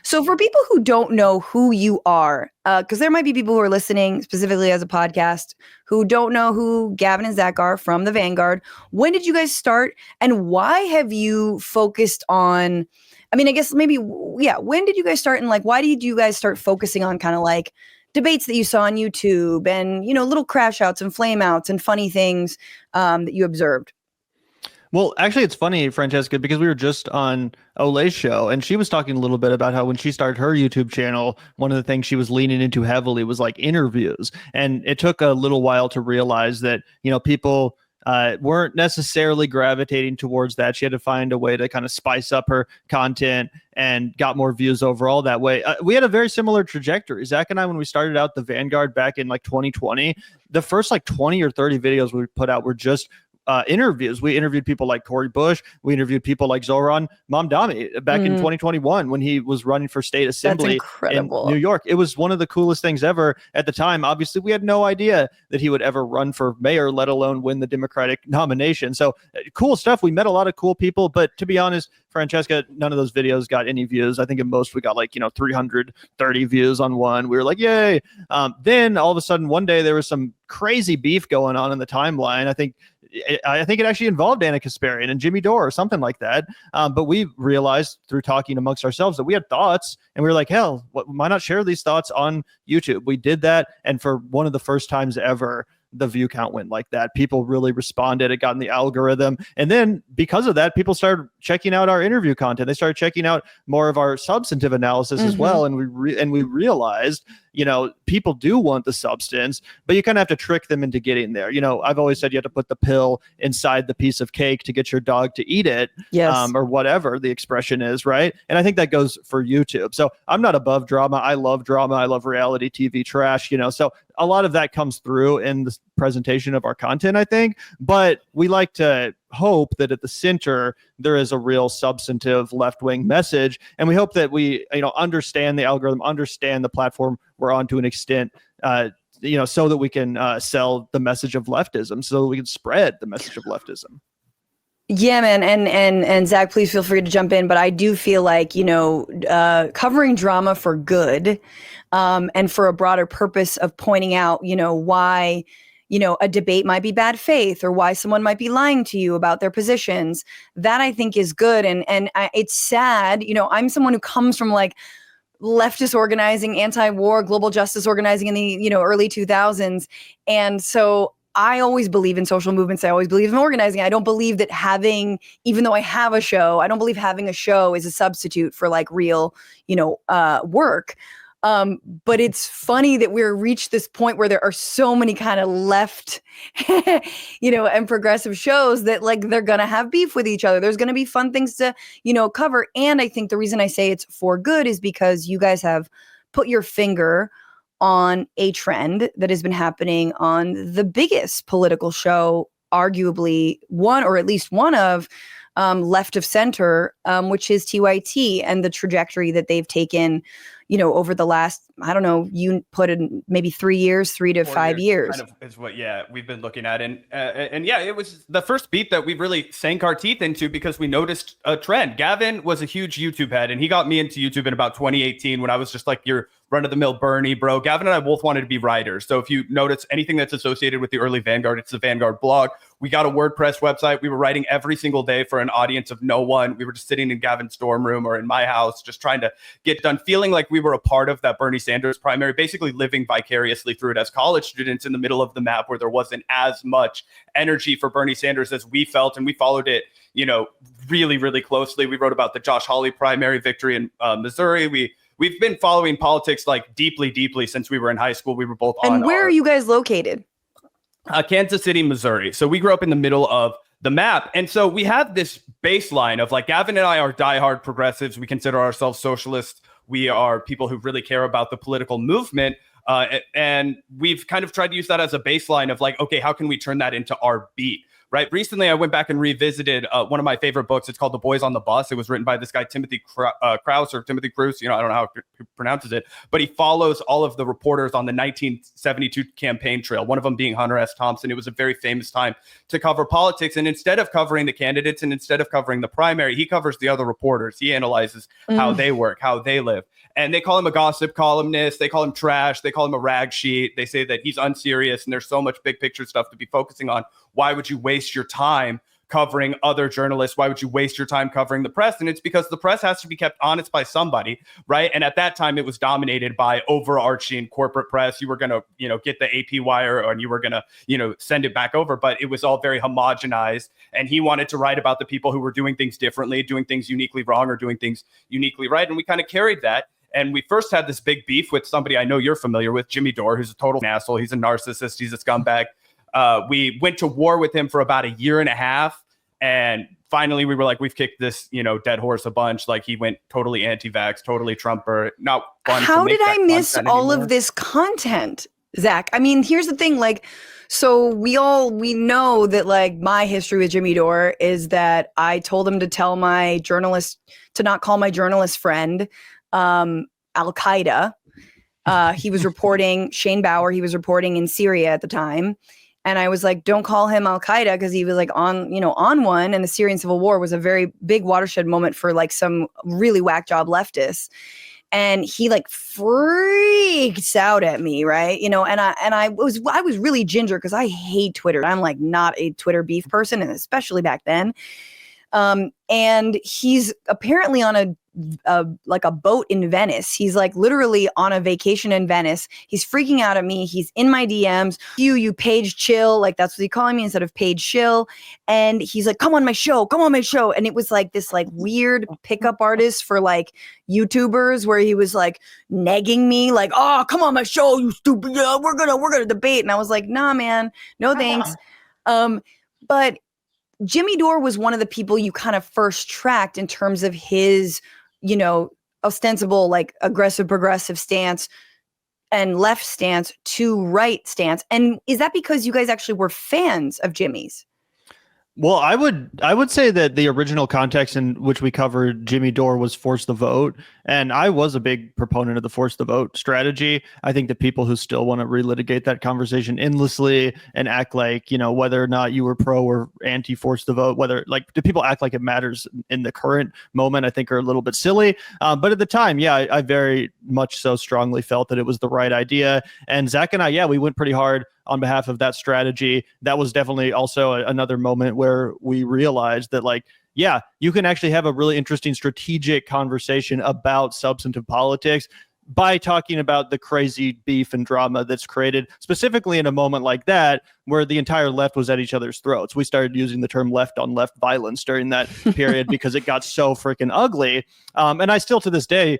So for people who don't know who you are, because there might be people who are listening specifically as a podcast who don't know who Gavin and Zach are from the Vanguard, when did you guys start and why have you focused on, I mean, I guess maybe, yeah, when did you guys start and like, why did you guys start focusing on kind of like debates that you saw on YouTube and, you know, little crash outs and flame outs and funny things that you observed? Well, actually, it's funny, Francesca, because we were just on Olay's show and she was talking a little bit about how when she started her YouTube channel, one of the things she was leaning into heavily was like interviews. And it took a little while to realize that, you know, people weren't necessarily gravitating towards that. She had to find a way to kind of spice up her content and got more views overall that way. We had a very similar trajectory. Zach and I, when we started out the Vanguard back in like 2020, the first like 20 or 30 videos we put out were just interviews. We interviewed people like Cori Bush. We interviewed people like Zohran Mamdani back in 2021 when he was running for state assembly in New York. It was one of the coolest things ever at the time. Obviously, we had no idea that he would ever run for mayor, let alone win the Democratic nomination. So cool stuff. We met a lot of cool people, but to be honest, Francesca, none of those videos got any views. I think at most we got like, 330 views on one. We were like, yay. Then all of a sudden one day there was some crazy beef going on in the timeline. I think it actually involved Ana Kasparian and Jimmy Dore or something like that. But we realized through talking amongst ourselves that we had thoughts and we were like, hell, why not share these thoughts on YouTube? We did that. And for one of the first times ever, the view count went like that. People really responded. It got in the algorithm. And then because of that, people started checking out our interview content. They started checking out more of our substantive analysis as well. And we realized, people do want the substance, but you kind of have to trick them into getting there. I've always said you have to put the pill inside the piece of cake to get your dog to eat it. Yes. Or whatever the expression is, right? And I think that goes for YouTube. So I'm not above drama. I love drama. I love reality TV trash, so a lot of that comes through in the presentation of our content, I think, but we like to hope that at the center there is a real substantive left-wing message, and we hope that we understand the algorithm, understand the platform we're on to an extent, so that we can sell the message of leftism, so that we can spread the message of leftism. Yeah, man. And Zach, please feel free to jump in. But I do feel like, covering drama for good and for a broader purpose of pointing out, why, a debate might be bad faith or why someone might be lying to you about their positions. That I think is good. And it's sad. I'm someone who comes from like leftist organizing, anti-war, global justice organizing in the, early 2000s. And so I always believe in social movements. I always believe in organizing. I don't believe that even though I have a show, I don't believe having a show is a substitute for like real, work. But it's funny that we're reached this point where there are so many kind of left, and progressive shows that like they're going to have beef with each other. There's going to be fun things to, cover. And I think the reason I say it's for good is because you guys have put your finger on a trend that has been happening on the biggest political show, arguably one, or at least one of left of center, which is TYT, and the trajectory that they've taken, over the last, I don't know, you put in maybe 3 years, 3 to 5 years. Kind of is what, we've been looking at. And it was the first beat that we really sank our teeth into because we noticed a trend. Gavin was a huge YouTube head, and he got me into YouTube in about 2018 when I was just like your run-of-the-mill Bernie bro. Gavin and I both wanted to be writers. So if you notice anything that's associated with the early Vanguard, it's the Vanguard blog. We got a WordPress website. We were writing every single day for an audience of no one. We were just sitting in Gavin's dorm room or in my house, just trying to get done, feeling like we were a part of that Bernie Sanders primary, basically living vicariously through it as college students in the middle of the map where there wasn't as much energy for Bernie Sanders as we felt. And we followed it, really, really closely. We wrote about the Josh Hawley primary victory in Missouri. We've been following politics like deeply, deeply since we were in high school. We were both on. And where are you guys located? Kansas City, Missouri. So we grew up in the middle of the map. And so we have this baseline of like Gavin and I are diehard progressives. We consider ourselves socialists. We are people who really care about the political movement. And we've kind of tried to use that as a baseline of like, okay, how can we turn that into our beat? right? Recently, I went back and revisited one of my favorite books. It's called The Boys on the Bus. It was written by this guy, Timothy Krause or Timothy Cruz. I don't know how he pronounces it, but he follows all of the reporters on the 1972 campaign trail, one of them being Hunter S. Thompson. It was a very famous time to cover politics. And instead of covering the candidates and instead of covering the primary, he covers the other reporters. He analyzes how they work, how they live. And they call him a gossip columnist. They call him trash. They call him a rag sheet. They say that he's unserious and there's so much big picture stuff to be focusing on. Why would you waste your time covering other journalists? Why would you waste your time covering the press? And it's because the press has to be kept honest by somebody, right? And at that time, it was dominated by overarching corporate press. You were going to, get the AP wire and you were going to, send it back over. But it was all very homogenized. And he wanted to write about the people who were doing things differently, doing things uniquely wrong or doing things uniquely right. And we kind of carried that. And we first had this big beef with somebody I know you're familiar with, Jimmy Dore, who's a total asshole. He's a narcissist. He's a scumbag. We went to war with him for about a year and a half. And finally, we were like, we've kicked this, dead horse a bunch. Like he went totally anti-vax, totally Trumper. Not fun. How did I miss all of this content, Zach? I mean, here's the thing. Like, so we know that like my history with Jimmy Dore is that I told him to tell my journalist to not call my journalist friend Al-Qaeda. He was reporting Shane Bauer. He was reporting in Syria at the time. And I was like, don't call him Al-Qaeda because he was like on one. And the Syrian civil war was a very big watershed moment for like some really whack job leftists. And he like freaks out at me, right? And I was really ginger because I hate Twitter. I'm like not a Twitter beef person, and especially back then. And he's apparently on a boat in Venice. He's like literally on a vacation in Venice. He's freaking out at me. He's in my DMs. You Paige Chill. Like that's what he's calling me instead of Paige Chill. And he's like, come on my show. And it was like this like weird pickup artist for like YouTubers where he was like negging me like, oh, come on my show, you stupid. Yeah, we're gonna debate. And I was like, nah, man, no thanks. But Jimmy Dore was one of the people you kind of first tracked in terms of his, ostensible, like aggressive, progressive stance and left stance to right stance. And is that because you guys actually were fans of Jimmy's? Well, I would say that the original context in which we covered Jimmy Dore was force the vote. And I was a big proponent of the force the vote strategy. I think that people who still want to relitigate that conversation endlessly and act like, whether or not you were pro or anti force the vote, do people act like it matters in the current moment, I think are a little bit silly. But at the time, yeah, I very much so strongly felt that it was the right idea. And Zach and I, we went pretty hard on behalf of that strategy. That was definitely also another moment where we realized that you can actually have a really interesting strategic conversation about substantive politics by talking about the crazy beef and drama that's created specifically in a moment like that, where the entire left was at each other's throats. We started using the term left on left violence during that period because it got so freaking ugly. And I still to this day,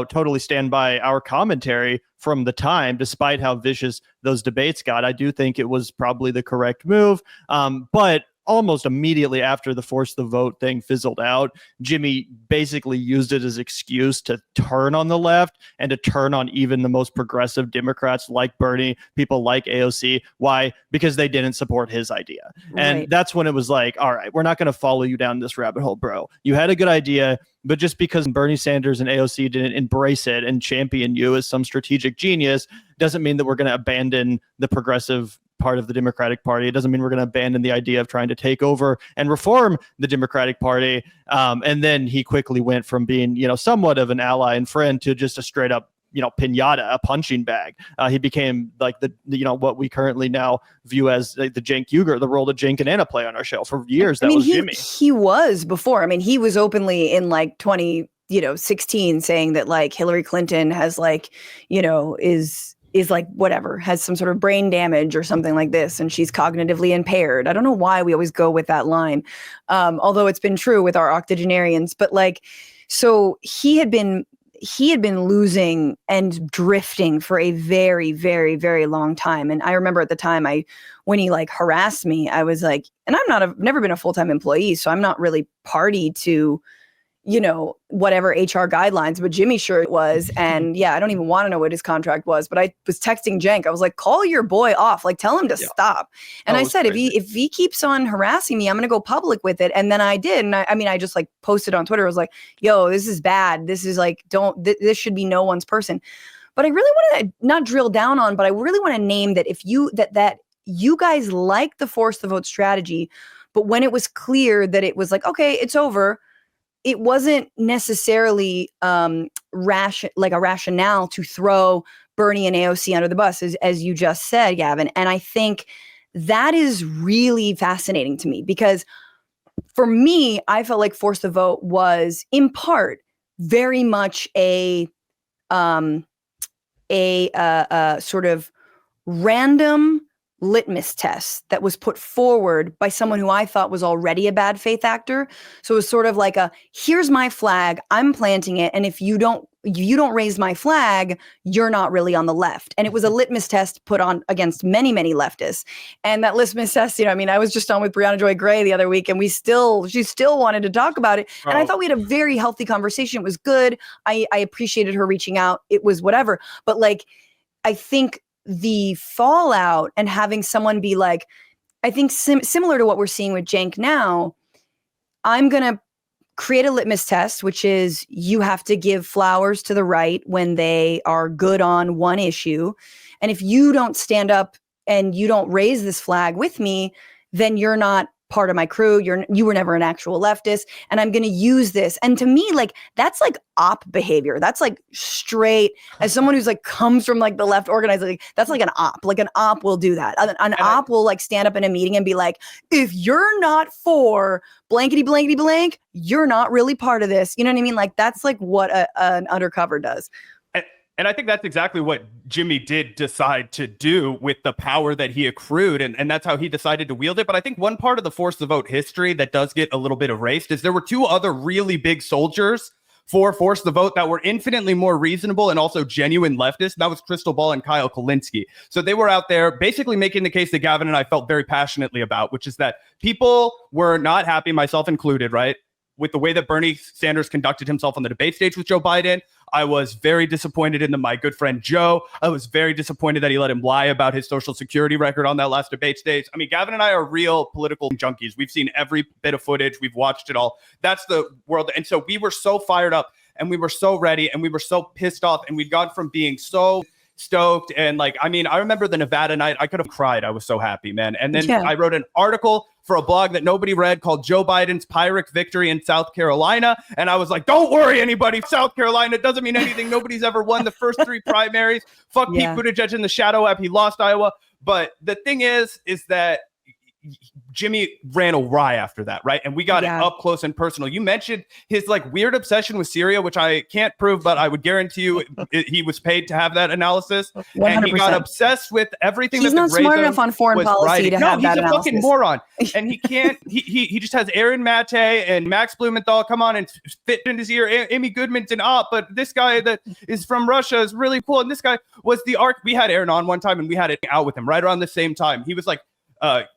totally stand by our commentary from the time, despite how vicious those debates got. I do think it was probably the correct move. But almost immediately after the force the vote thing fizzled out, Jimmy basically used it as excuse to turn on the left and to turn on even the most progressive Democrats like Bernie, people like AOC. Why? Because they didn't support his idea. And that's when it was like, all right, we're not going to follow you down this rabbit hole, bro. You had a good idea, but just because Bernie Sanders and AOC didn't embrace it and champion you as some strategic genius doesn't mean that we're going to abandon the progressive part of the Democratic Party. It doesn't mean we're going to abandon the idea of trying to take over and reform the Democratic Party. And then he quickly went from being, somewhat of an ally and friend to just a straight up, pinata, a punching bag. He became like the what we currently now view as the Cenk Uger, the role that Cenk and Anna play on our show. For years, that was Jimmy. He was before. I mean, he was openly in like 2016 saying that like Hillary Clinton has is like whatever, has some sort of brain damage or something like this, and she's cognitively impaired. I don't know why we always go with that line, although it's been true with our octogenarians. But so he had been losing and drifting for a very, very, very long time. And I remember at the time when he harassed me, I was like, and I've never been a full-time employee, so I'm not really party to whatever HR guidelines, but Jimmy sure it was. And yeah, I don't even want to know what his contract was, but I was texting Cenk. I was like, call your boy off, like tell him to stop. And I said, if he keeps on harassing me, I'm going to go public with it. And then I did. And I just like posted on Twitter. I was like, yo, this is bad. This is like, this should be no one's person. But I really want to not drill down on, but I really want to name that if you, that you guys like the force the vote strategy, but when it was clear that it was like, okay, it's over, it wasn't necessarily a rationale to throw Bernie and AOC under the bus, as you just said, Gavin. And I think that is really fascinating to me, because for me, I felt like Force the Vote was in part very much a sort of random litmus test that was put forward by someone who I thought was already a bad faith actor. So it was sort of like here's my flag, I'm planting it, and if you don't raise my flag, you're not really on the left. And it was a litmus test put on against many, many leftists. And that litmus test, I was just on with Brianna Joy Gray the other week, and she still wanted to talk about it. And I thought we had a very healthy conversation. It was good. I appreciated her reaching out. It was whatever. But I think the fallout and having someone be like, I think similar to what we're seeing with Cenk now, I'm going to create a litmus test, which is you have to give flowers to the right when they are good on one issue. And if you don't stand up and you don't raise this flag with me, then you're not part of my crew. You were never an actual leftist, and I'm going to use this. And to me, that's op behavior. That's straight, as someone who's comes from the left organized, that's an op. An op will do that. An op will stand up in a meeting and be like, if you're not for blankety blankety blank, you're not really part of this. You know what I mean? That's what an undercover does. And I think that's exactly what Jimmy did decide to do with the power that he accrued. And that's how he decided to wield it. But I think one part of the Force the Vote history that does get a little bit erased is there were two other really big soldiers for Force the Vote that were infinitely more reasonable and also genuine leftists. That was Crystal Ball and Kyle Kulinski. So they were out there basically making the case that Gavin and I felt very passionately about, which is that people were not happy, myself included, right, with the way that Bernie Sanders conducted himself on the debate stage with Joe Biden. I was very disappointed in my good friend Joe. I was very disappointed that he let him lie about his social security record on that last debate stage. I mean, Gavin and I are real political junkies. We've seen every bit of footage. We've watched it all. That's the world. And so we were so fired up, and we were so ready, and we were so pissed off, and we'd gone from being so stoked. And I remember the Nevada night, I could have cried. I was so happy, man. And then I wrote an article for a blog that nobody read called Joe Biden's Pyrrhic Victory in South Carolina. And I was like, don't worry, anybody. South Carolina doesn't mean anything. Nobody's ever won the first three primaries. Fuck Pete Buttigieg in the shadow app. He lost Iowa. But the thing is that Jimmy ran awry after that, right? And we got it up close and personal. You mentioned his weird obsession with Syria, which I can't prove, but I would guarantee you he was paid to have that analysis. 100%. And he got obsessed with everything. He's not smart enough on foreign policy to have that analysis. He's a fucking moron. And he can't, he just has Aaron Mate and Max Blumenthal come on and fit in his ear. Amy Goodman's an op, but this guy that is from Russia is really cool. And this guy was the arc. We had Aaron on one time and we had it out with him right around the same time. He was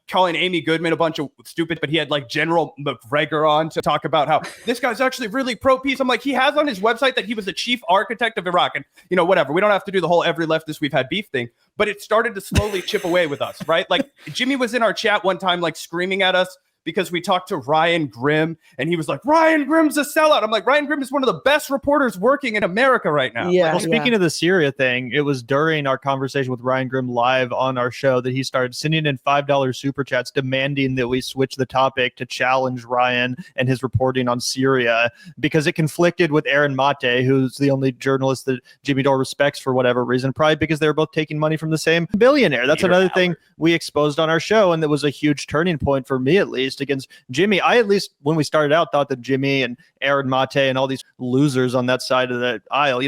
calling Amy Goodman a bunch of stupid, but he had General McGregor on to talk about how this guy's actually really pro-peace. I'm like, he has on his website that he was the chief architect of Iraq, and whatever. We don't have to do the whole every leftist we've had beef thing, but it started to slowly chip away with us, right? Jimmy was in our chat one time, screaming at us because we talked to Ryan Grimm, and he was like, Ryan Grimm's a sellout. I'm like, Ryan Grimm is one of the best reporters working in America right now. Yeah. Well, speaking of the Syria thing, it was during our conversation with Ryan Grimm live on our show that he started sending in $5 super chats demanding that we switch the topic to challenge Ryan and his reporting on Syria, because it conflicted with Aaron Mate, who's the only journalist that Jimmy Dore respects for whatever reason, probably because they were both taking money from the same billionaire. That's Peter another Howard. thing we exposed on our show, and that was a huge turning point for me, at least, against Jimmy. I, at least when we started out, thought that Jimmy and Aaron Mate and all these losers on that side of the aisle,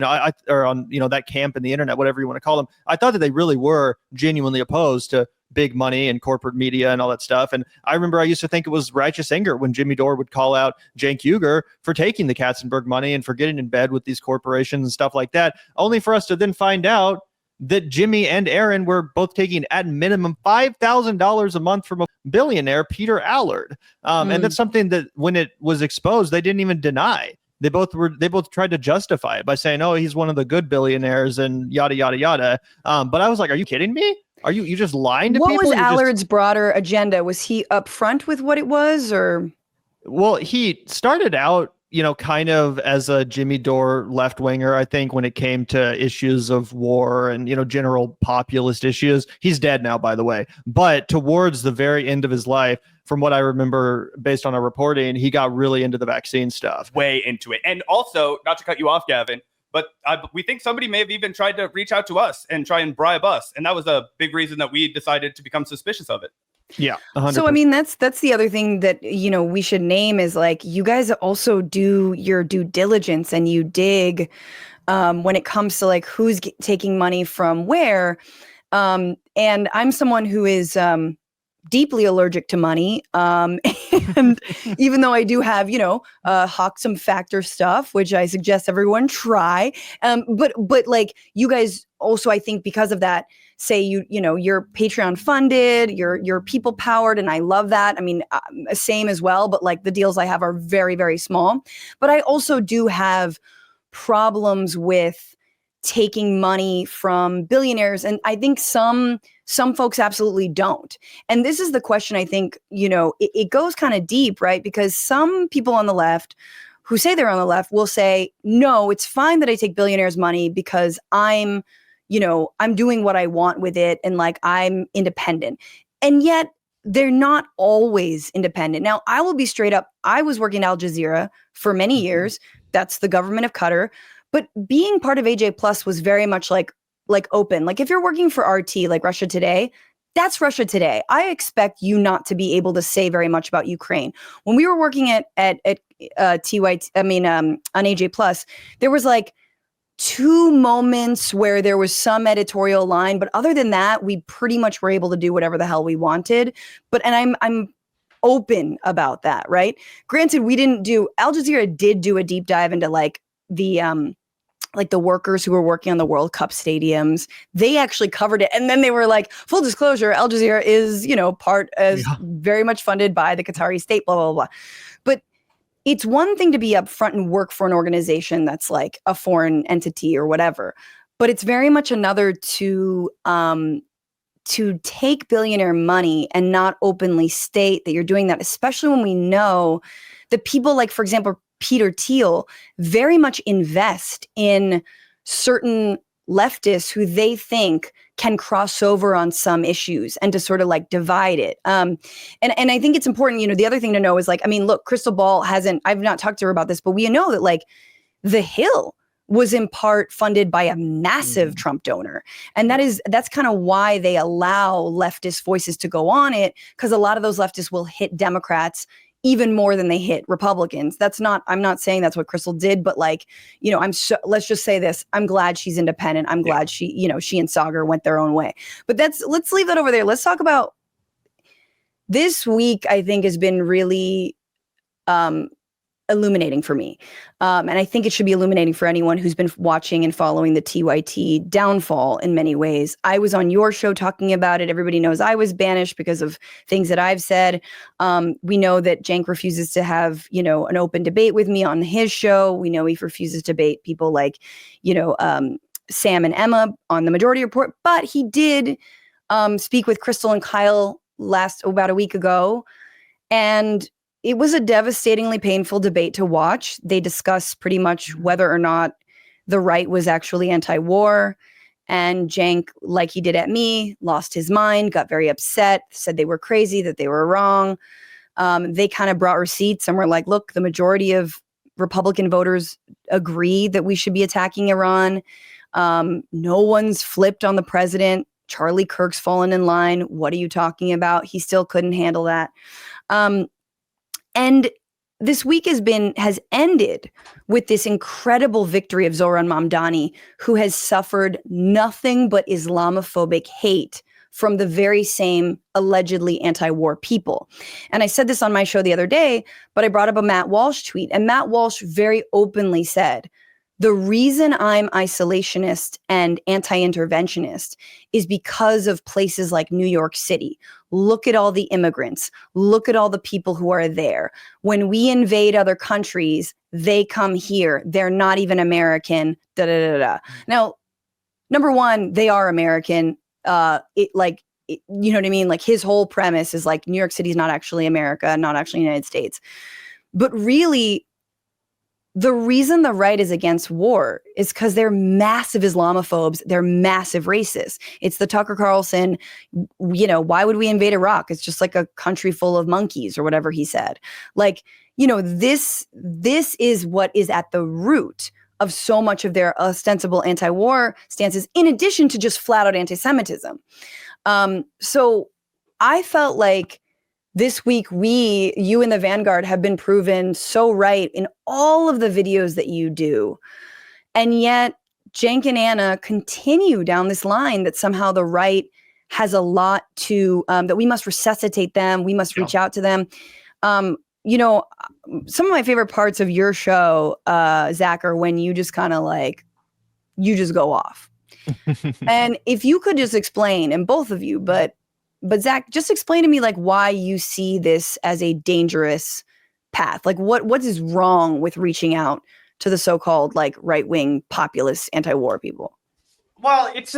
or on that camp in the internet, whatever you want to call them, I thought that they really were genuinely opposed to big money and corporate media and all that stuff. And I remember I used to think it was righteous anger when Jimmy Dore would call out Cenk Uygur for taking the Katzenberg money and for getting in bed with these corporations and stuff like that, only for us to then find out that Jimmy and Aaron were both taking at minimum $5,000 a month from a billionaire, Peter Allard. And that's something that when it was exposed, they didn't even deny. they both tried to justify it by saying, oh, he's one of the good billionaires and yada yada yada. But I was like, are you kidding me? Are you just lying to people? What was Allard's broader agenda? Was he upfront with what it was, or? Well, he started out, kind of as a Jimmy Dore left winger, I think, when it came to issues of war and, general populist issues. He's dead now, by the way. But towards the very end of his life, from what I remember, based on our reporting, he got really into the vaccine stuff. Way into it. And also, not to cut you off, Gavin, but we think somebody may have even tried to reach out to us and try and bribe us. And that was a big reason that we decided to become suspicious of it. Yeah. 100%. So, I mean, that's the other thing that, we should name is like, you guys also do your due diligence and you dig when it comes to like who's taking money from where. And I'm someone who is deeply allergic to money. And even though I do have, Hoxham factor stuff, which I suggest everyone try. But like you guys also, I think because of that, say you're Patreon funded, you're people powered, and I love that. I mean, same as well, but like the deals I have are very, very small. But I also do have problems with taking money from billionaires, and I think some folks absolutely don't. And this is the question. I think it goes kind of deep, right? Because some people on the left who say they're on the left will say, no, it's fine that I take billionaires' money because I'm doing what I want with it and like I'm independent. And yet they're not always independent. Now, I will be straight up. I was working at Al Jazeera for many years. That's the government of Qatar. But being part of AJ Plus was very much like open. Like if you're working for RT, like Russia Today, that's Russia Today. I expect you not to be able to say very much about Ukraine. When we were working on AJ Plus, there was like 2 moments where there was some editorial line, but other than that, we pretty much were able to do whatever the hell we wanted. And I'm open about that, right? Granted, Al Jazeera did do a deep dive into like the workers who were working on the World Cup stadiums. They actually covered it. And then they were like, full disclosure, Al Jazeera is, very much funded by the Qatari state, blah, blah, blah. But it's one thing to be upfront and work for an organization that's like a foreign entity or whatever, but it's very much another to take billionaire money and not openly state that you're doing that, especially when we know that people like, for example, Peter Thiel very much invest in certain leftists who they think can cross over on some issues and to sort of like divide it. And I think it's important, the other thing to know is like, I mean, look, Crystal Ball I've not talked to her about this, but we know that like The Hill was in part funded by a massive Trump donor. And that's kind of why they allow leftist voices to go on it, because a lot of those leftists will hit Democrats even more than they hit Republicans. I'm not saying that's what Crystal did, but like, let's just say this. I'm glad she's independent. I'm glad she and Sagar went their own way. But let's leave that over there. Let's talk about this week. I think has been really illuminating for me. And I think it should be illuminating for anyone who's been watching and following the TYT downfall in many ways. I was on your show talking about it. Everybody knows I was banished because of things that I've said. We know that Cenk refuses to have, an open debate with me on his show. We know he refuses to debate people like, Sam and Emma on the Majority Report, but he did speak with Crystal and Kyle about a week ago. And it was a devastatingly painful debate to watch. They discussed pretty much whether or not the right was actually anti-war. And Cenk, like he did at me, lost his mind, got very upset, said they were crazy, that they were wrong. They kind of brought receipts and were like, look, the majority of Republican voters agree that we should be attacking Iran. No one's flipped on the president. Charlie Kirk's fallen in line. What are you talking about? He still couldn't handle that. And this week has ended with this incredible victory of Zoran Mamdani, who has suffered nothing but Islamophobic hate from the very same allegedly anti-war people. And I said this on my show the other day, but I brought up a Matt Walsh tweet, and Matt Walsh very openly said, The reason I'm isolationist and anti-interventionist is because of places like New York City. Look at all the immigrants. Look at all the people who are there. When we invade other countries, they come here. They're not even American. Da da da da. Now, number one, they are American. You know what I mean? Like his whole premise is like New York City is not actually America, not actually the United States. But really, the reason the right is against war is because they're massive Islamophobes. They're massive racists. It's the Tucker Carlson, you know, why would we invade Iraq? It's just like a country full of monkeys or whatever he said. Like, you know, this is what is at the root of so much of their ostensible anti-war stances, in addition to just flat out anti-Semitism. So I felt like this week, you and the Vanguard have been proven so right in all of the videos that you do. And yet Cenk and Ana continue down this line that somehow the right has a lot to, that we must resuscitate them. We must reach out to them. You know, some of my favorite parts of your show, Zach, are when you just kind of like, you just go off. And if you could just explain, and both of you, but Zach, just explain to me like why you see this as a dangerous path. Like what is wrong with reaching out to the so-called like right-wing populist anti-war people? Well, it's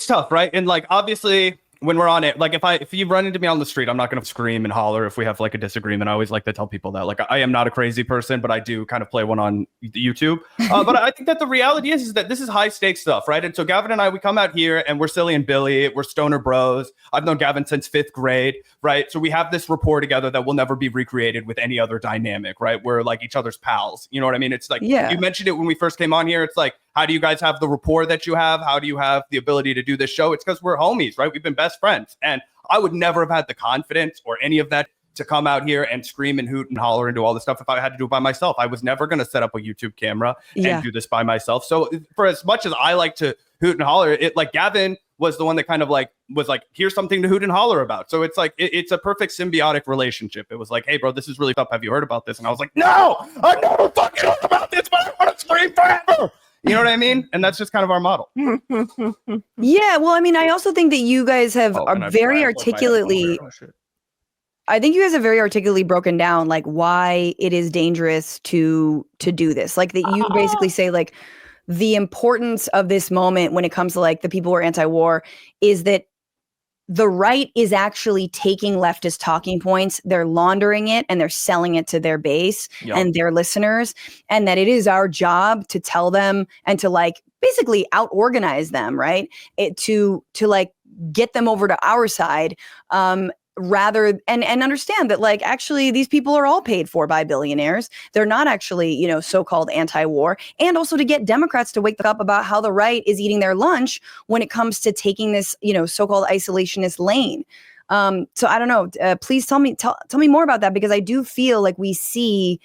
tough, right? And like obviously when we're on it, like if you run into me on the street, I'm not going to scream and holler if we have like a disagreement. I always like to tell people that like I am not a crazy person, but I do kind of play one on YouTube. But I think that the reality is that this is high stakes stuff, right? And so Gavin and I, we come out here and we're Silly and Billy, we're stoner bros. I've known Gavin since 5th grade, right? So we have this rapport together that will never be recreated with any other dynamic, right? We're like each other's pals. You know what I mean? It's like, you mentioned it when we first came on here. It's like, how do you guys have the rapport that you have? How do you have the ability to do this show? It's because we're homies, right? We've been best friends. And I would never have had the confidence or any of that to come out here and scream and hoot and holler and do all this stuff if I had to do it by myself. I was never going to set up a YouTube camera and do this by myself. So for as much as I like to hoot and holler, it like Gavin was the one that kind of like was like, here's something to hoot and holler about. So it's like it's a perfect symbiotic relationship. It was like, hey bro, this is really tough. Have you heard about this? And I was like, no, I never fucking heard about this, but I want to scream forever. You know what I mean? And that's just kind of our model. Yeah, well, I mean, I also think that you guys have are very articulately. I think you guys have very articulately broken down like why it is dangerous to do this. Like that you basically say like the importance of this moment when it comes to like the people who are anti-war is that the right is actually taking leftist talking points, they're laundering it and they're selling it to their base and their listeners, and that it is our job to tell them and to like basically out organize them, right? To like get them over to our side, rather and understand that like actually these people are all paid for by billionaires. They're not actually, you know, so-called anti-war, and also to get Democrats to wake up about how the right is eating their lunch when it comes to taking this, you know, so-called isolationist lane. So I don't know. Please tell me more about that, because I do feel like we see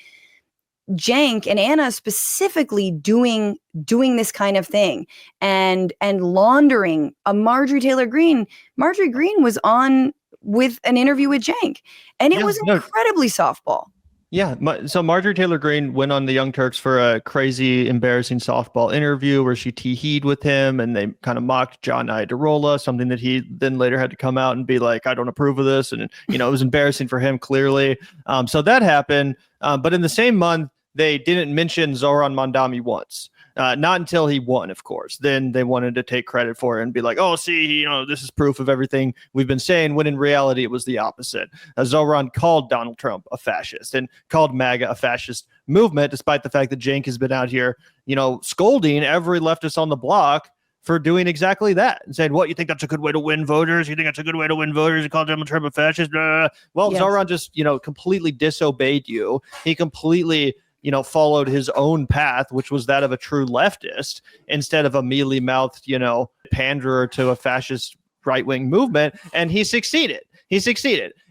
Cenk and Ana specifically doing this kind of thing and laundering a Marjorie Taylor Greene. Marjorie Greene was on with an interview with Cenk, and it was incredibly softball. Yeah. So Marjorie Taylor Greene went on the Young Turks for a crazy, embarrassing softball interview where she tee-heed with him, and they kind of mocked John Iadarola, something that he then later had to come out and be like, I don't approve of this. And, you know, it was embarrassing for him, clearly. So that happened. But in the same month, they didn't mention Zoran Mondami once. Not until he won, of course. Then they wanted to take credit for it and be like, oh, see, you know, this is proof of everything we've been saying, when in reality it was the opposite. Zoran called Donald Trump a fascist and called MAGA a fascist movement, despite the fact that Cenk has been out here, you know, scolding every leftist on the block for doing exactly that and saying, what, you think that's a good way to win voters? You think that's a good way to win voters? You call Donald Trump a fascist? Well, yes. Zoran just, you know, completely disobeyed you. He completely, you know, followed his own path, which was that of a true leftist, instead of a mealy-mouthed, you know, panderer to a fascist right-wing movement. And he succeeded.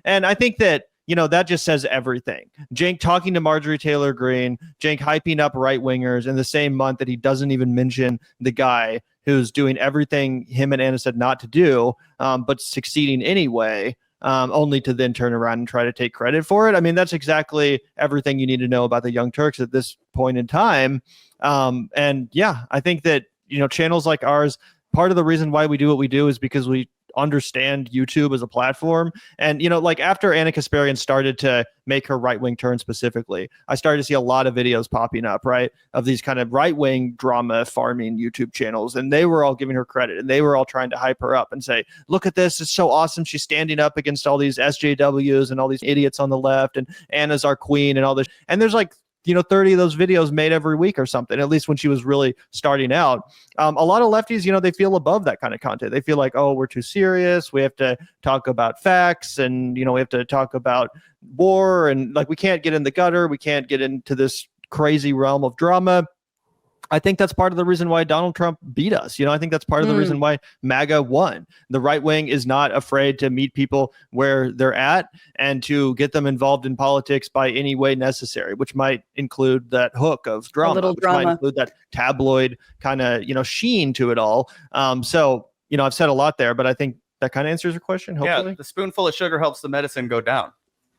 And I think that, you know, that just says everything. Cenk talking to Marjorie Taylor Greene, Cenk hyping up right-wingers in the same month that he doesn't even mention the guy who's doing everything him and Ana said not to do, but succeeding anyway. only to then turn around and try to take credit for it. I mean, that's exactly everything you need to know about the Young Turks at this point in time. And yeah, I think that, channels like ours, part of the reason why we do what we do is because we understand YouTube as a platform. And, like after Ana Kasparian started to make her right-wing turn specifically, I started to see a lot of videos popping up, right, of these kind of right-wing drama farming YouTube channels. And they were all giving her credit, and they were all trying to hype her up and say, look at this, it's so awesome. She's standing up against all these SJWs and all these idiots on the left, and Anna's our queen and all this. And there's like 30 of those videos made every week or something, at least when she was really starting out. A lot of lefties, they feel above that kind of content. They feel like, oh, we're too serious. We have to talk about facts, and, we have to talk about war, and like, we can't get in the gutter. We can't get into this crazy realm of drama. I think that's part of the reason why Donald Trump beat us. I think that's part of the reason why MAGA won. The right wing is not afraid to meet people where they're at and to get them involved in politics by any way necessary, which might include that hook of drama, which might include that tabloid kind of, sheen to it all. So, I've said a lot there, but I think that kind of answers your question, hopefully. Yeah, the spoonful of sugar helps the medicine go down.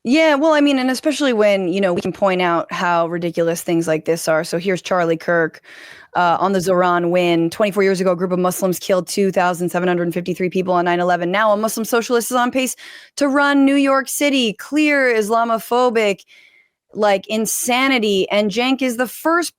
Yeah, well, I mean, and especially when, we can point out how ridiculous things like this are. So here's Charlie Kirk on the Zoran win. 24 years ago, a group of Muslims killed 2,753 people on 9/11. Now a Muslim socialist is on pace to run New York City. Clear Islamophobic, like, insanity. And Cenk is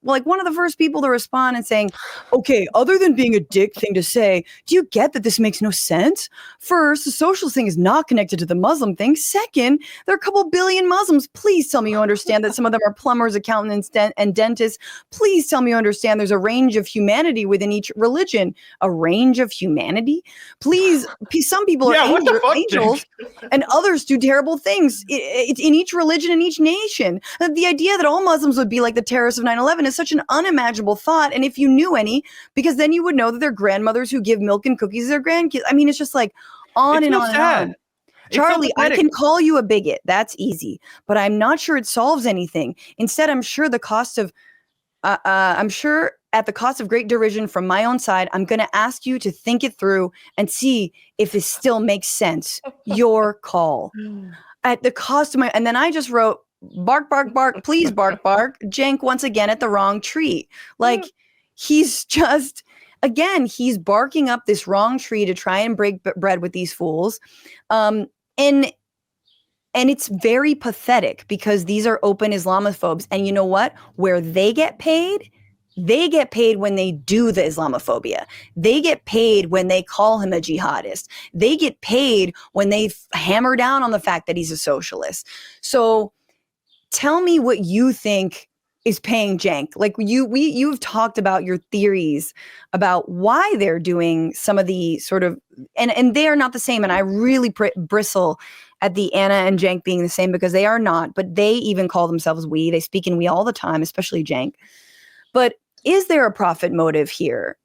one of the first people to respond and saying, okay, other than being a dick thing to say, do you get that this makes no sense? First, the socialist thing is not connected to the Muslim thing. Second, there are a couple billion Muslims. Please tell me you understand that some of them are plumbers, accountants, and dentists. Please tell me you understand there's a range of humanity within each religion. A range of humanity? Please, some people are angels and others do terrible things. It's in each religion, in each nation. The idea that all Muslims would be like the terrorists of 9/11 is such an unimaginable thought. And if you knew any, because then you would know that they're grandmothers who give milk and cookies to their grandkids. I mean, it's just like on and on and on. Charlie, I can call you a bigot. That's easy. But I'm not sure it solves anything. Instead, I'm sure at the cost of great derision from my own side, I'm going to ask you to think it through and see if it still makes sense. Your call. At the cost of and then I just wrote, bark, bark, bark, please bark, bark. Cenk once again at the wrong tree. Like, he's just, again, he's barking up this wrong tree to try and break bread with these fools. And it's very pathetic because these are open Islamophobes. And you know what? Where they get paid when they do the Islamophobia. They get paid when they call him a jihadist. They get paid when they hammer down on the fact that he's a socialist. So tell me what you think is paying Cenk. Like, you've talked about your theories about why they're doing some of the sort of, and they are not the same. And I really bristle at the Ana and Cenk being the same, because they are not, but they even call themselves we. They speak in we all the time, especially Cenk. But is there a profit motive here?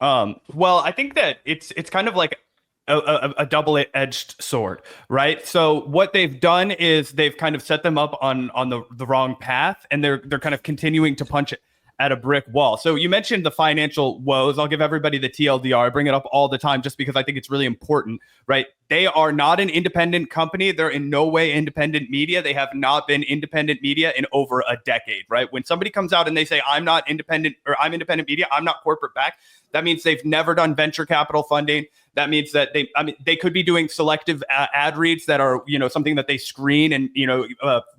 Well, I think that it's kind of like a double-edged sword, right? So what they've done is they've kind of set them up on the wrong path, and they're kind of continuing to punch at a brick wall. So you mentioned the financial woes. I'll give everybody the TLDR. I bring it up all the time just because I think it's really important, right? They are not an independent company. They're in no way independent media. They have not been independent media in over a decade, right? When somebody comes out and they say, I'm not independent, or I'm independent media, I'm not corporate backed, that means they've never done venture capital funding. That means that they could be doing selective ad reads that are, something that they screen. And,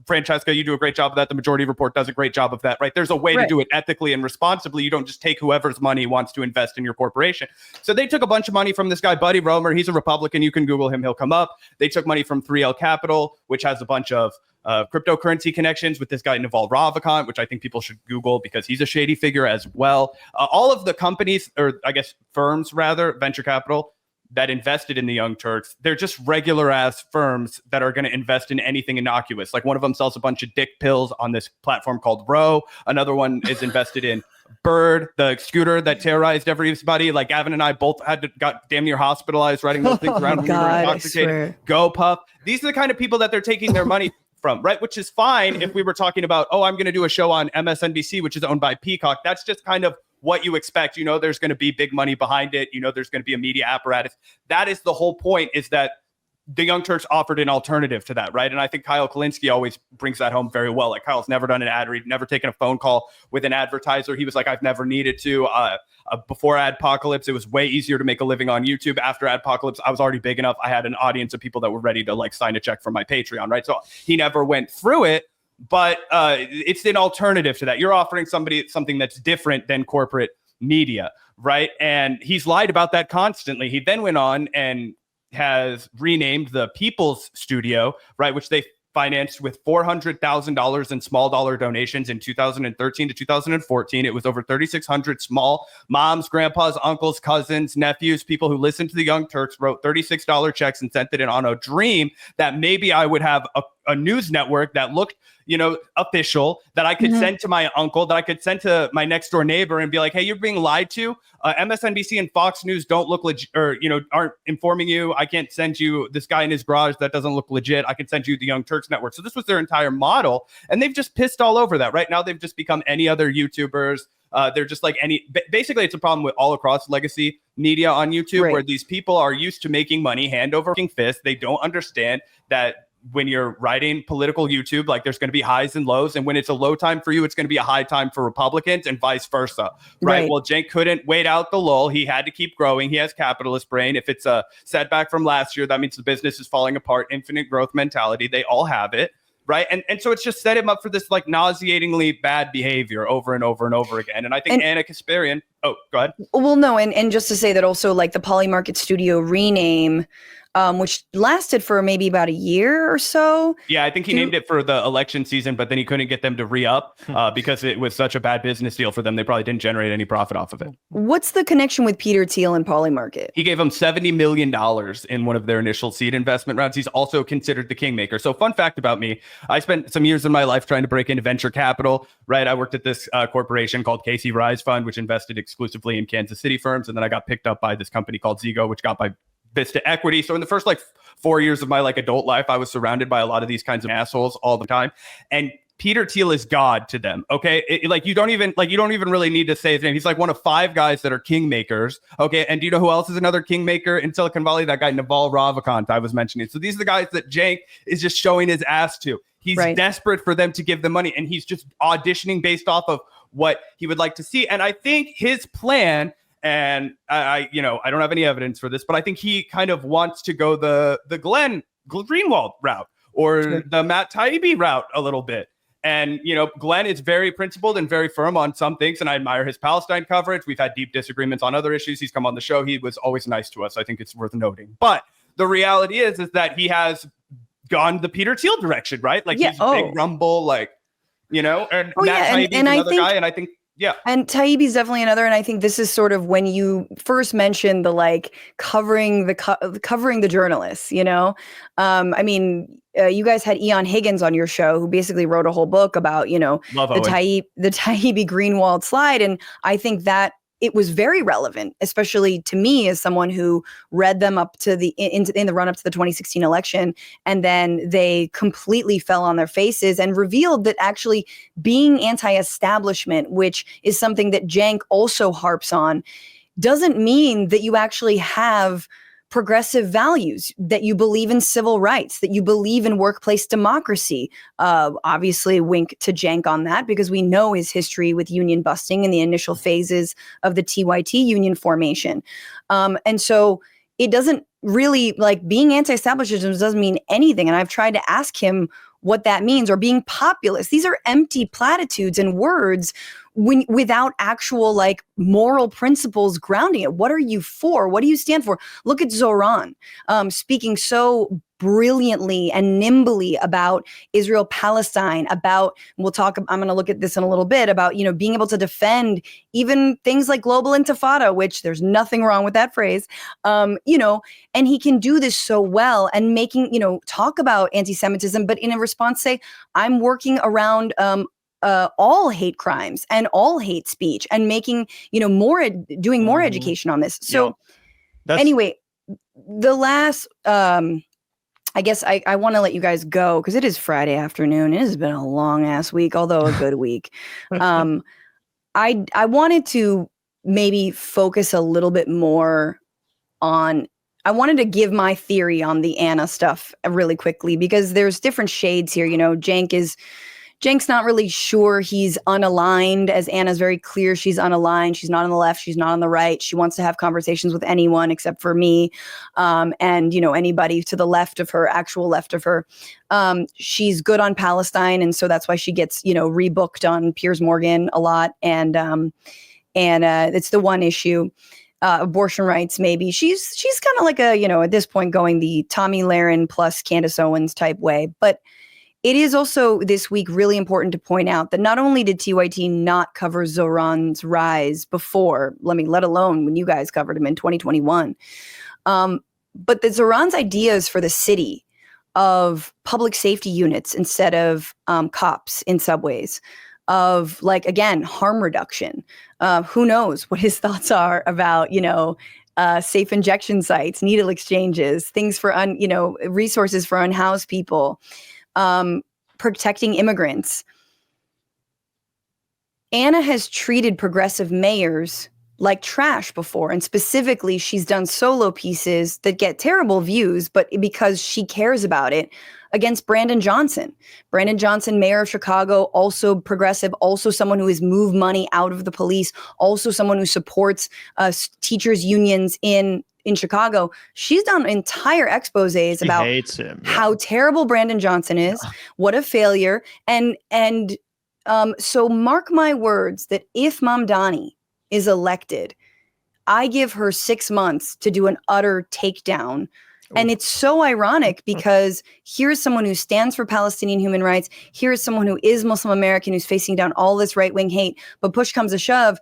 Francesca, you do a great job of that. The Majority Report does a great job of that, right? There's a way to do it ethically and responsibly. You don't just take whoever's money wants to invest in your corporation. So they took a bunch of money from this guy, Buddy Roemer. He's a Republican. You can Google him. He'll come up. They took money from 3L Capital, which has a bunch of cryptocurrency connections with this guy, Naval Ravikant, which I think people should Google because he's a shady figure as well. All of the companies, or I guess firms rather, venture capital, that invested in the Young Turks, they're just regular ass firms that are going to invest in anything innocuous. Like, one of them sells a bunch of dick pills on this platform called Row. Another one is invested in Bird, the scooter that terrorized everybody. Like, Gavin and I both got damn near hospitalized riding those things around when we were intoxicated. Go Puff. These are the kind of people that they're taking their money from, right? Which is fine if we were talking about, I'm going to do a show on MSNBC, which is owned by Peacock. That's just kind of what you expect. There's going to be big money behind it. There's going to be a media apparatus. That is the whole point, is that the Young Turks offered an alternative to that, right? And I think Kyle Kalinske always brings that home very well. Like, Kyle's never done an ad read, never taken a phone call with an advertiser. He was like, I've never needed to. Before Adpocalypse, it was way easier to make a living on YouTube. After Adpocalypse, I was already big enough. I had an audience of people that were ready to like sign a check from my Patreon, right? So he never went through it, but it's an alternative to that. You're offering somebody something that's different than corporate media, right? And he's lied about that constantly. He then went on and has renamed the People's Studio, right, which they financed with $400,000 in small dollar donations in 2013 to 2014. It was over 3,600 small moms, grandpas, uncles, cousins, nephews, people who listened to the Young Turks, wrote $36 checks and sent it in on a dream that maybe I would have a news network that looked, official, that I could send to my uncle, that I could send to my next door neighbor and be like, hey, you're being lied to. MSNBC and Fox News don't look legit, or, aren't informing you. I can't send you this guy in his garage that doesn't look legit. I can send you the Young Turks network. So this was their entire model. And they've just pissed all over that. Right now, they've just become any other YouTubers. They're just like basically it's a problem with all across legacy media on YouTube, where these people are used to making money hand over fist. They don't understand that when you're writing political YouTube, like there's going to be highs and lows. And when it's a low time for you, it's going to be a high time for Republicans and vice versa. Right. Well, Cenk couldn't wait out the lull. He had to keep growing. He has capitalist brain. If it's a setback from last year, that means the business is falling apart. Infinite growth mentality. They all have it. Right. And so it's just set him up for this like nauseatingly bad behavior over and over and over again. And I think Ana Kasparian. Oh, go ahead. Well, no. And just to say that also like the Polymarket Studio rename, which lasted for maybe about a year or so. Yeah, I think he named it for the election season, but then he couldn't get them to re-up because it was such a bad business deal for them. They probably didn't generate any profit off of it. What's the connection with Peter Thiel and Polymarket? He gave them $70 million in one of their initial seed investment rounds. He's also considered the kingmaker. So fun fact about me, I spent some years in my life trying to break into venture capital, right? I worked at this corporation called Casey Rise Fund, which invested exclusively in Kansas City firms. And then I got picked up by this company called Zigo, which got by Vista Equity. So in the first 4 years of my adult life, I was surrounded by a lot of these kinds of assholes all the time. And Peter Thiel is God to them. Okay. You don't even really need to say his name. He's like one of 5 guys that are kingmakers. Okay. And do you know who else is another kingmaker in Silicon Valley? That guy, Naval Ravikant, I was mentioning. So these are the guys that Cenk is just showing his ass to. He's desperate for them to give the money, and he's just auditioning based off of what he would like to see. And I think his plan, and I don't have any evidence for this, but I think he kind of wants to go the Glenn Greenwald route or the Matt Taibbi route a little bit. And, Glenn is very principled and very firm on some things, and I admire his Palestine coverage. We've had deep disagreements on other issues. He's come on the show. He was always nice to us. I think it's worth noting. But the reality is that he has gone the Peter Thiel direction, right? Like he's big rumble, and Matt Taibbi's another guy, and I think and Taibbi's definitely another, and I think this is sort of when you first mentioned the covering the journalists. I mean, you guys had Eon Higgins on your show, who basically wrote a whole book about the Taibbi Greenwald slide, and I think that it was very relevant, especially to me as someone who read them up to in the run up to the 2016 election. And then they completely fell on their faces and revealed that actually being anti-establishment, which is something that Cenk also harps on, doesn't mean that you actually have progressive values, that you believe in civil rights, that you believe in workplace democracy. Obviously, wink to Cenk on that, because we know his history with union busting in the initial phases of the TYT union formation. And so it doesn't really, being anti-establishment doesn't mean anything. And I've tried to ask him what that means, or being populist. These are empty platitudes and words without actual moral principles grounding it. What are you for? What do you stand for? Look at Zoran speaking so brilliantly and nimbly about Israel Palestine, about, I'm going to look at this in a little bit, about being able to defend even things like global intifada, which there's nothing wrong with that phrase, and he can do this so well, and making talk about anti-Semitism, but in a response say, I'm working around all hate crimes and all hate speech, and making doing more education on this. So anyway, the last I guess I want to let you guys go, because it is Friday afternoon. It has been a long ass week, although a good week. I wanted to maybe focus a little bit more on I wanted to give my theory on the Ana stuff really quickly, because there's different shades here. You know, Cenk's not really sure he's unaligned, as Ana's very clear she's unaligned. She's not on the left. She's not on the right. She wants to have conversations with anyone except for me, and, you know, anybody to the left of her, actual left of her. She's good on Palestine, and so that's why she gets, you know, rebooked on Piers Morgan a lot. And it's the one issue. Abortion rights, maybe. She's kind of like a, you know, at this point going the Tommy Lahren plus Candace Owens type way. But it is also this week really important to point out that not only did TYT not cover Zoran's rise before, let alone when you guys covered him in 2021, but that Zoran's ideas for the city of public safety units instead of cops in subways, of, like, again, harm reduction. Who knows what his thoughts are about, you know, safe injection sites, needle exchanges, things for resources for unhoused people, protecting immigrants. Ana has treated progressive mayors like trash before, and specifically she's done solo pieces that get terrible views, but because she cares about it, against Brandon Johnson. Brandon Johnson, mayor of Chicago, also progressive, also someone who has moved money out of the police, also someone who supports teachers unions in Chicago. She's done entire exposés about hates him, how terrible Brandon Johnson is, what a failure. And so mark my words that if Mamdani is elected, I give her 6 months to do an utter takedown. And it's so ironic because here's someone who stands for Palestinian human rights. Here is someone who is Muslim American, who's facing down all this right-wing hate. But push comes to shove,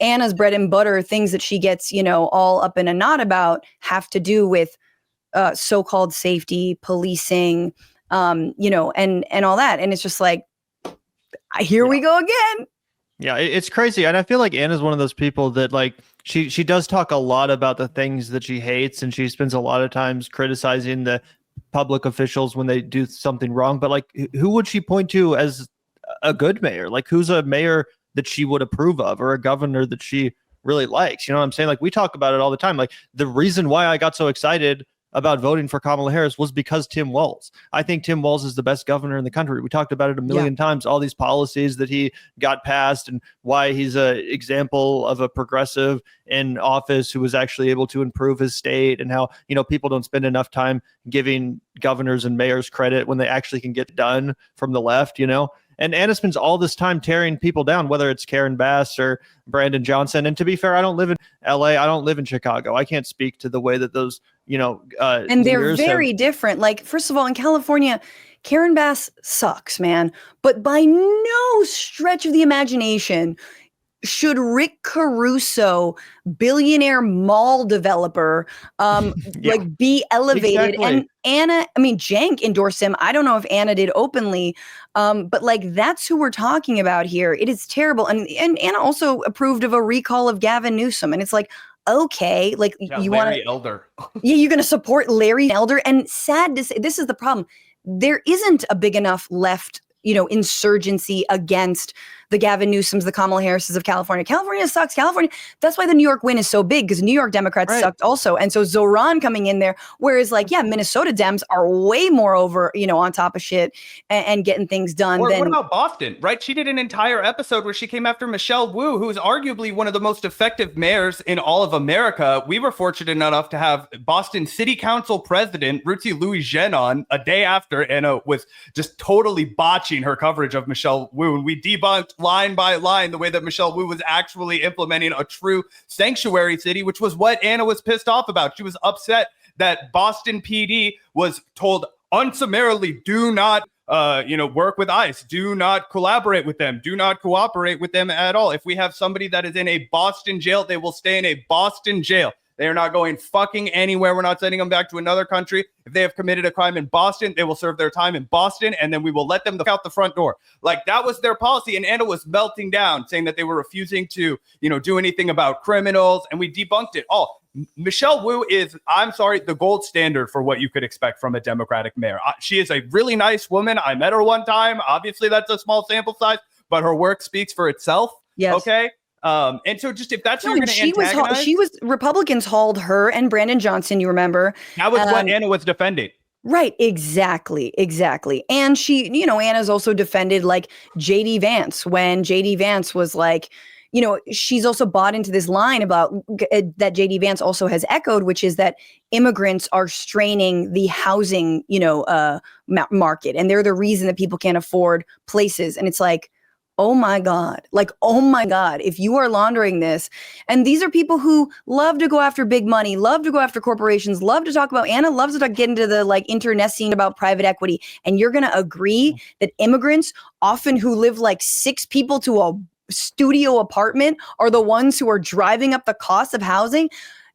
Ana's bread and butter, things that she gets, you know, all up in a knot about, have to do with so-called safety, policing, you know, and all that. And it's just like, here we go again. Yeah, it's crazy. And I feel like Ana's one of those people that, like, she does talk a lot about the things that she hates, and she spends a lot of times criticizing the public officials when they do something wrong. But, like, who would she point to as a good mayor? Like, who's a mayor that she would approve of, or a governor that she really likes? You know what I'm saying? Like, we talk about it all the time. Like, the reason why I got so excited about voting for Kamala Harris was because Tim Walz. I think Tim Walz is the best governor in the country. We talked about it a million times, all these policies that he got passed and why he's an example of a progressive in office who was actually able to improve his state, and how, you know, people don't spend enough time giving governors and mayors credit when they actually can get done from the left, you know? And Ana spends all this time tearing people down, whether it's Karen Bass or Brandon Johnson. And to be fair, I don't live in LA. I don't live in Chicago. I can't speak to the way that those, you know, and they're very different. Like, first of all, in California, Karen Bass sucks, man. But by no stretch of the imagination should Rick Caruso, billionaire mall developer, like, be elevated. Exactly. And Ana, I mean, Cenk endorsed him. I don't know if Ana did openly, but, like, that's who we're talking about here. It is terrible. And Ana also approved of a recall of Gavin Newsom. And it's like, okay, like, you want Larry Elder. Yeah, you're going to support Larry Elder. And sad to say, this is the problem. There isn't a big enough left, you know, insurgency against the Gavin Newsoms, the Kamala Harrises of California. California sucks. California. That's why the New York win is so big, because New York Democrats sucked also. And so Zoran coming in there, whereas, like, yeah, Minnesota Dems are way more over, you know, on top of shit and getting things done. Or what about Boston, right? She did an entire episode where she came after Michelle Wu, who is arguably one of the most effective mayors in all of America. We were fortunate enough to have Boston City Council President Ruthie Louis-Jean on a day after Ana was just totally botching her coverage of Michelle Wu. And we debunked line by line the way that Michelle Wu was actually implementing a true sanctuary city, which was what Ana was pissed off about. She was upset that Boston PD was told unsummarily, do not work with ICE, do not collaborate with them, do not cooperate with them at all. If we have somebody that is in a Boston jail, they will stay in a Boston jail. They are not going fucking anywhere. We're not sending them back to another country. If they have committed a crime in Boston, they will serve their time in Boston, and then we will let them out the front door. Like, that was their policy. And Ana was melting down, saying that they were refusing to, do anything about criminals, and we debunked it all. Michelle Wu is, I'm sorry, the gold standard for what you could expect from a Democratic mayor. She is a really nice woman. I met her one time. Obviously, that's a small sample size, but her work speaks for itself. Yes. Okay. And so just if that's who No, you're and going to antagonize, she was Republicans hauled her and Brandon Johnson, you remember. that was what Ana was defending. Right, exactly. And she, Anna's also defended like JD Vance when JD Vance was like, she's also bought into this line about that JD Vance also has echoed, which is that immigrants are straining the housing, market, and they're the reason that people can't afford places. And it's like, oh my God, if you are laundering this, and these are people who love to go after big money, love to go after corporations, love to talk about, Ana loves to get into the like internecine about private equity. And you're going to agree that immigrants often who live like 6 people to a studio apartment are the ones who are driving up the cost of housing.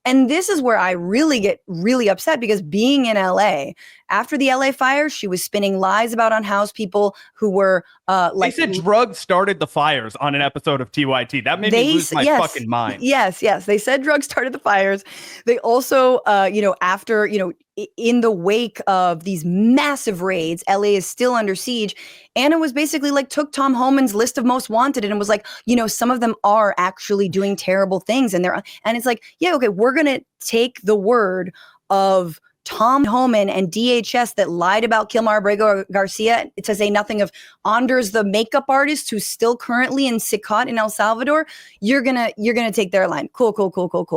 And this is where I really get really upset, because being in LA, after the LA fires, she was spinning lies about unhoused people who were they said drugs started the fires on an episode of TYT. That made me lose my fucking mind. Yes. They said drugs started the fires. They also, after, in the wake of these massive raids, LA is still under siege. Ana was basically like took Tom Homan's list of most wanted and was like, some of them are actually doing terrible things. And it's like, yeah, okay, we're going to take the word of Tom Homan and DHS that lied about Kilmar Abrego Garcia, to say nothing of Anders, the makeup artist who's still currently in Sicat in El Salvador. You're gonna take their line. Cool.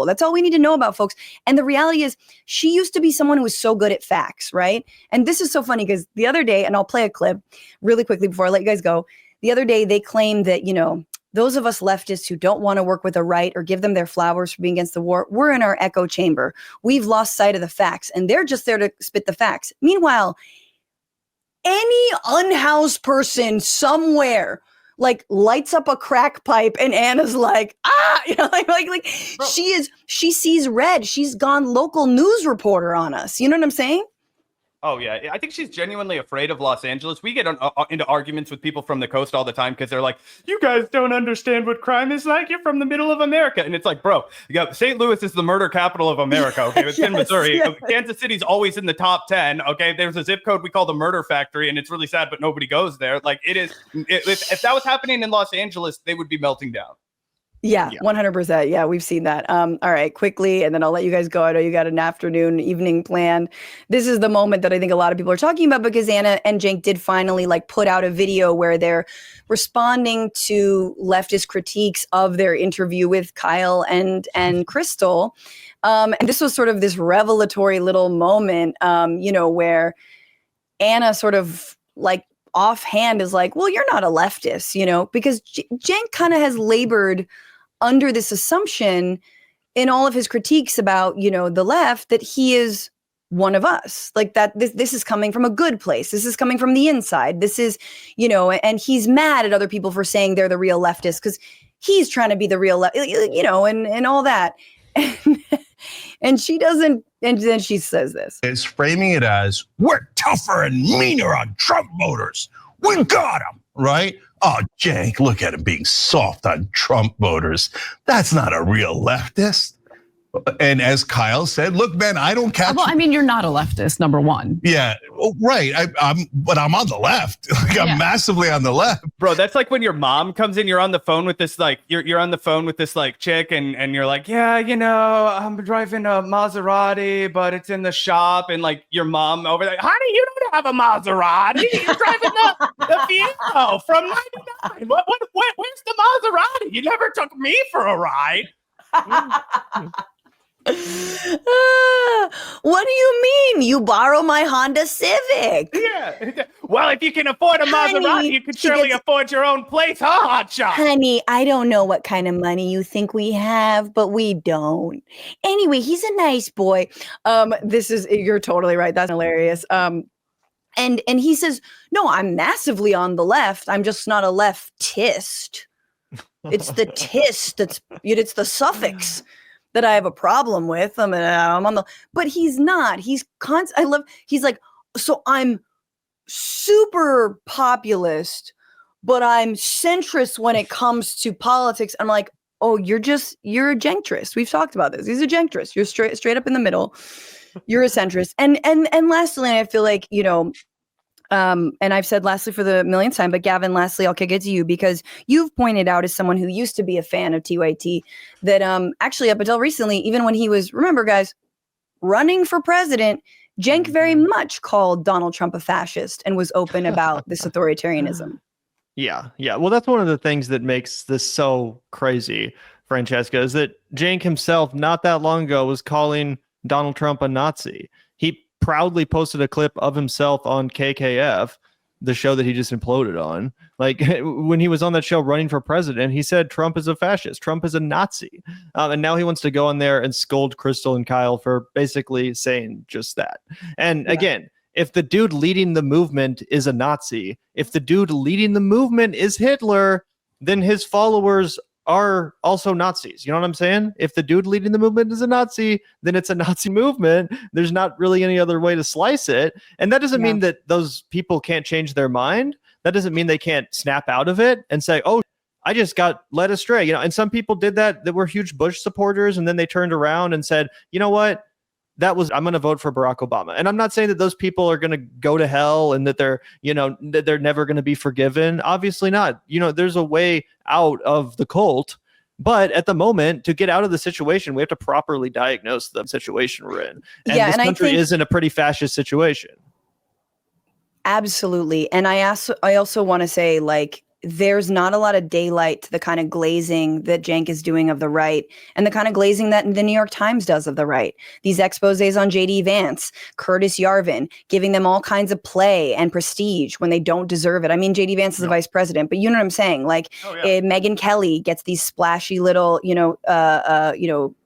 That's all we need to know about, folks. And the reality is, she used to be someone who was so good at facts, right? And this is so funny because the other day, and I'll play a clip really quickly before I let you guys go. The other day, they claimed that, those of us leftists who don't want to work with the right or give them their flowers for being against the war, we're in our echo chamber. We've lost sight of the facts, and they're just there to spit the facts. Meanwhile, any unhoused person somewhere like lights up a crack pipe and Ana's like, she sees red. She's gone local news reporter on us. You know what I'm saying? Oh, yeah. I think she's genuinely afraid of Los Angeles. We get into arguments with people from the coast all the time because they're like, you guys don't understand what crime is like. You're from the middle of America. And it's like, bro, St. Louis is the murder capital of America. Okay, it's in Missouri. Yes. Kansas City's always in the top 10. Okay, there's a zip code we call the murder factory, and it's really sad, but nobody goes there. Like, if that was happening in Los Angeles, they would be melting down. Yeah, 100%. Yeah, we've seen that. All right, quickly, and then I'll let you guys go. I know you got an evening planned. This is the moment that I think a lot of people are talking about, because Ana and Cenk did finally put out a video where they're responding to leftist critiques of their interview with Kyle and Crystal. And this was sort of this revelatory little moment, where Ana sort of offhand is like, well, you're not a leftist, because Cenk kind of has labored under this assumption in all of his critiques about, the left, that he is one of us, like that this is coming from a good place. This is coming from the inside. This is, and he's mad at other people for saying they're the real leftist because he's trying to be the real, and all that. And she doesn't, and then she says this. It's framing it as, we're tougher and meaner on Trump voters. We got them, right? Oh, Cenk, look at him being soft on Trump voters. That's not a real leftist. And as Kyle said, look, man, I don't catch. Well, I mean, you're not a leftist, number one. Yeah, right. But I'm on the left. I'm massively on the left. Bro, that's like when your mom comes in, you're on the phone with this, you're on the phone with this chick, and you're like, yeah, I'm driving a Maserati, but it's in the shop, and your mom over there, honey, you don't have a Maserati. You're driving the Fiero from '99. Where's the Maserati? You never took me for a ride. What do you mean? You borrow my Honda Civic? Yeah. Well, if you can afford a Maserati, you can surely afford your own place, huh, hotshot? Honey, I don't know what kind of money you think we have, but we don't. Anyway, he's a nice boy. You're totally right. That's hilarious. And he says, no, I'm massively on the left. I'm just not a leftist. It's the tist it's the suffix that I have a problem with. I'm on the, but he's not. He's like, so I'm super populist, but I'm centrist when it comes to politics. I'm like, oh, you're a centrist. We've talked about this. He's a centrist. You're straight up in the middle. You're a centrist. And lastly, I feel like, And I've said lastly for the millionth time, but Gavin, lastly, I'll kick it to you because you've pointed out as someone who used to be a fan of TYT that actually up until recently, even when he was, remember guys, running for president, Cenk very much called Donald Trump a fascist and was open about this authoritarianism. Yeah. Well, that's one of the things that makes this so crazy, Francesca, is that Cenk himself not that long ago was calling Donald Trump a Nazi. He proudly posted a clip of himself on KKF, the show that he just imploded on. Like when he was on that show running for president, he said Trump is a fascist, Trump is a Nazi. And now he wants to go on there and scold Crystal and Kyle for basically saying just that. And again, if the dude leading the movement is a Nazi, if the dude leading the movement is Hitler, then his followers are also Nazis. You know what I'm saying? If the dude leading the movement is a Nazi, then it's a Nazi movement. There's not really any other way to slice it. And that doesn't mean that those people can't change their mind. That doesn't mean they can't snap out of it and say, oh, I just got led astray. You know, and some people did that were huge Bush supporters. And then they turned around and said, you know what? I'm going to vote for Barack Obama. And I'm not saying that those people are going to go to hell and that they're never going to be forgiven. Obviously not. You know, there's a way out of the cult. But at the moment, to get out of the situation, we have to properly diagnose the situation we're in. And this country is in a pretty fascist situation. Absolutely. And I also want to say, like, there's not a lot of daylight to the kind of glazing that Cenk is doing of the right and the kind of glazing that the New York Times does of the right. These exposés on J.D. Vance, Curtis Yarvin, giving them all kinds of play and prestige when they don't deserve it. I mean, J.D. Vance is the vice president, but you know what I'm saying? Like Megyn Kelly gets these splashy little,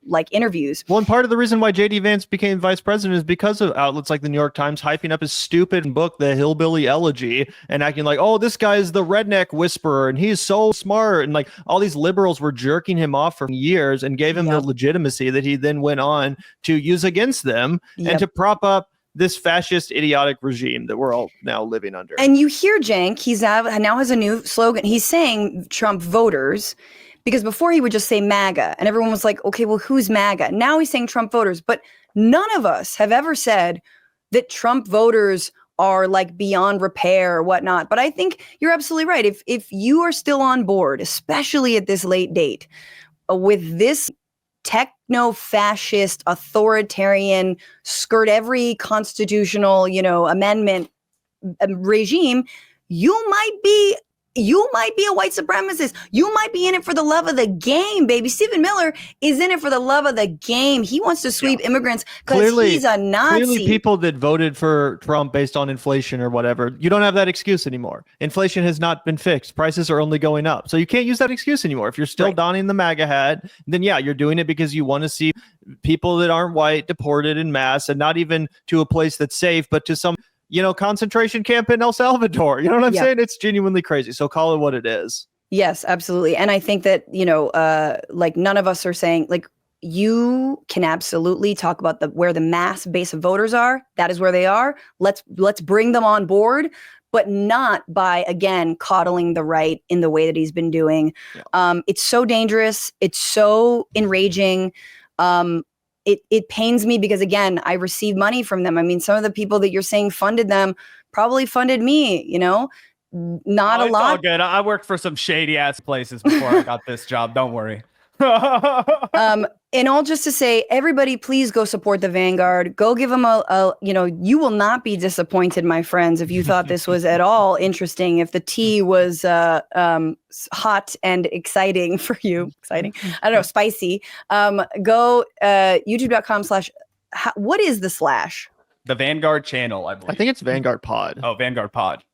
like interviews. Well, and part of the reason why J.D. Vance became vice president is because of outlets like the New York Times hyping up his stupid book, The Hillbilly Elegy, and acting like, oh, this guy is the redneck whisperer and he's so smart. And like all these liberals were jerking him off for years and gave him the legitimacy that he then went on to use against them and to prop up this fascist, idiotic regime that we're all now living under. And you hear Cenk, now has a new slogan. He's saying Trump voters, because before he would just say MAGA and everyone was like, okay, well, who's MAGA? Now he's saying Trump voters, but none of us have ever said that Trump voters are like beyond repair or whatnot. But I think you're absolutely right. If you are still on board, especially at this late date, with this techno-fascist, authoritarian, skirt every constitutional, amendment regime, you might be a white supremacist. You might be in it for the love of the game, baby. Stephen Miller is in it for the love of the game. He wants to sweep immigrants because he's a Nazi. Clearly, people that voted for Trump based on inflation or whatever, you don't have that excuse anymore. Inflation has not been fixed. Prices are only going up. So you can't use that excuse anymore. If you're still donning the MAGA hat, then you're doing it because you want to see people that aren't white deported en masse, and not even to a place that's safe, but to some concentration camp in El Salvador. You know what I'm saying? It's genuinely crazy. So call it what it is. Yes, absolutely. And I think that, like none of us are saying, like, you can absolutely talk about where the mass base of voters are. That is where they are. Let's bring them on board, but not by, again, coddling the right in the way that he's been doing. It's so dangerous. It's so enraging. It pains me because, again, I receive money from them. I mean, some of the people that you're saying funded them probably funded me, not a lot. It's all good. I worked for some shady ass places before I got this job. Don't worry. And all just to say, everybody, please go support the Vanguard. Go give them you will not be disappointed, my friends, if you thought this was at all interesting, if the tea was hot and exciting for you. Exciting? I don't know, spicy. Go youtube.com/ what is the /? The Vanguard channel, I believe. I think it's Vanguard Pod. Oh, Vanguard Pod.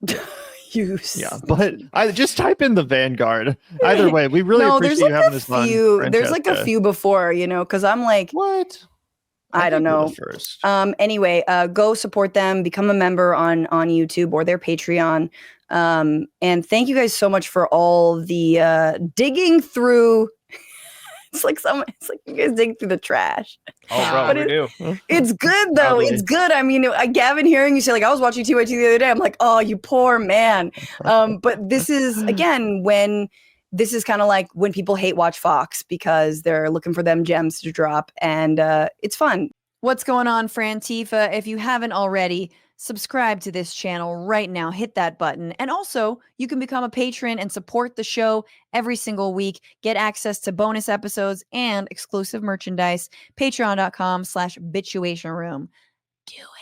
But I just type in the Vanguard. Either way, we really appreciate you having this on. There's like a few before, because I'm like, what? I don't know. First. Anyway, go support them, become a member on YouTube or their Patreon. And thank you guys so much for all the digging through. It's like you guys dig through the trash. Oh, bro, we do. It's good though. Probably. It's good. I mean, Gavin, hearing you say, like, I was watching TYT the other day. I'm like, oh, you poor man. But this is again this is kind of like when people hate watch Fox because they're looking for them gems to drop, and it's fun. What's going on, Frantifa? If you haven't already, subscribe to this channel right now. Hit that button. And also, you can become a patron and support the show every single week. Get access to bonus episodes and exclusive merchandise. Patreon.com/bitchuation room. Do it.